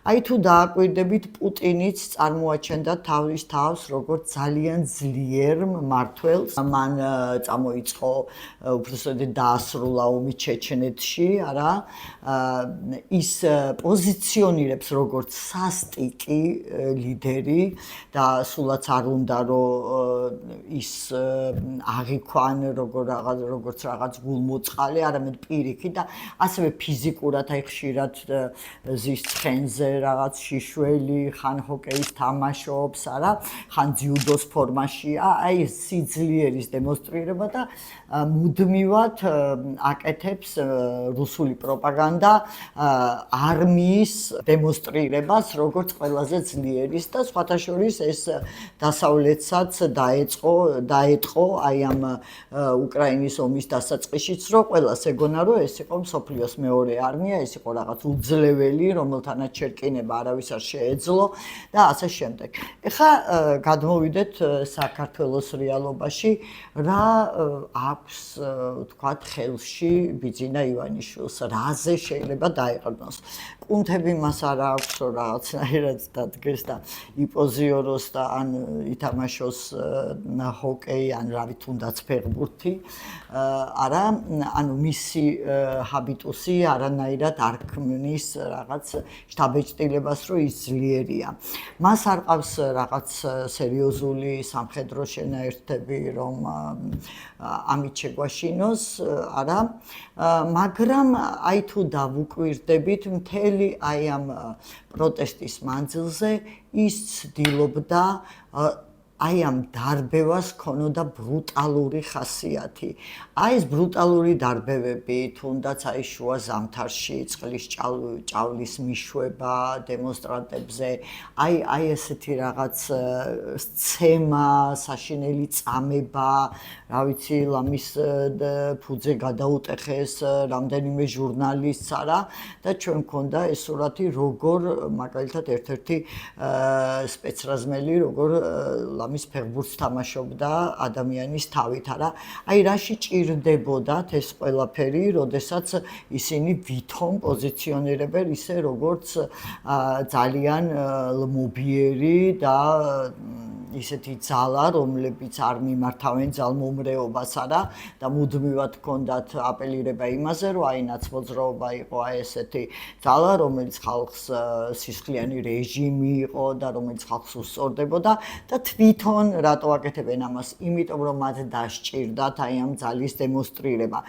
აი თუ დააკვირდებით, პუტინიც წარმოაჩენდა თავის თავს როგორც ძალიან ძლიერ მმართველს. მან წამოიწყო უბრალოდ დაასრულა ომი ჩეჩნეთში, არა? ის პოზიციონირებს როგორც სასტიკი ლიდერი და სულაც არ უნდა რომ ის აღიქვან როგორც რაღაც გულმოწყალე, არამედ პირიქით და ასევე ფიზიკურად აი ხშირად ზის ცხენზე რაღაც შიშველი, ხან ჰოკეის თამაშობს, არა? ხან ძიუდოს ფორმაშია, აი ეს სიძლიერის დემონსტრირება და მუდმივად აკეთებს რუსული პროპაგანდა არმიის დემონსტრირებას, როგორც ყველაზე ძლიერის და სხვათა შორის ეს დასავლეთსაც დაეწყო აი ამ უკრაინის ომის დასაწყისშიც, რომ ყველას ეგონა რომ ეს იყო მსოფლიოს მეორე არმია, ეს იყო რაღაც უძლეველი, რომელთანაც შერკინება არავის არ შეეძლო და ასე შემდეგ. ეხლა გადმოვიდეთ საქართველოს რეალობაში, რა აქვს თქვათ ხელში ბიძინა ივანიშვილს, რაზე შეიძლება დაიყრდნოს. კუნთები მას არ აქვს, რომ რაღაცნაირად დადგეს და იპოზიოროს და ან ითამაშოს ჰოკეი, ან რავი თუნდაც ფეხბურთი. არა, ანუ მისი ჰაბიტუსი არანაირად არ ქმნის რაღაც შთაბეჭდილებას, რომ ის ძლიერია. მას არ ყავს რაღაც სერიოზული სამხედრო შენაერთები, რომ ამით შეგვაშინოს, არა? მაგრამ აი თუ დავუკვირდებით, მთელი აი ამ პროტესტის მანძილზე ის ცდილობდა აი ამ დარბევას ქონოდა ბრუტალური ხასიათი. აი ეს ბრუტალური დარბევები, თუნდაც აი შუა ზამთარში წყლის ჭავლის მიშვება დემონსტრანტებზე, აი ესეთი რაღაც სცემა, საშინელი წამება, რა ვიცი, ლამის ფუძე გადაუტეხეს რამდენიმე ჟურნალისტს, არა? და ჩვენ მქონდა ეს სურათი, როგორ მაგალითად ერთ-ერთი სპეცრაზმელი, როგორ მის ფეხბურთს თამაშობდა ადამიანის თავით, არა? აი რაში ჭირდებოდათ ეს ყველაფერი, როდესაც ისინი ვითომ პოზიციონირებენ ისე როგორც ძალიან ლმობიერი და ისეთი ძალა, რომლებიც არ მიმართავენ ძალმომრეობას, არა? და მუდმივად ჰქონდათ აპელირება იმაზე, რომ აი ნაცმოძრაობა იყო აი ესეთი ძალა, რომელიც ხალხს სისხლიანი რეჟიმი იყო და რომელიც ხალხს უსწორდებოდა და თვითონ რატო აკეთებენ ამას? იმიტომ რომ მათ დასჭირდათ აი ამ ძალის დემონსტრირება.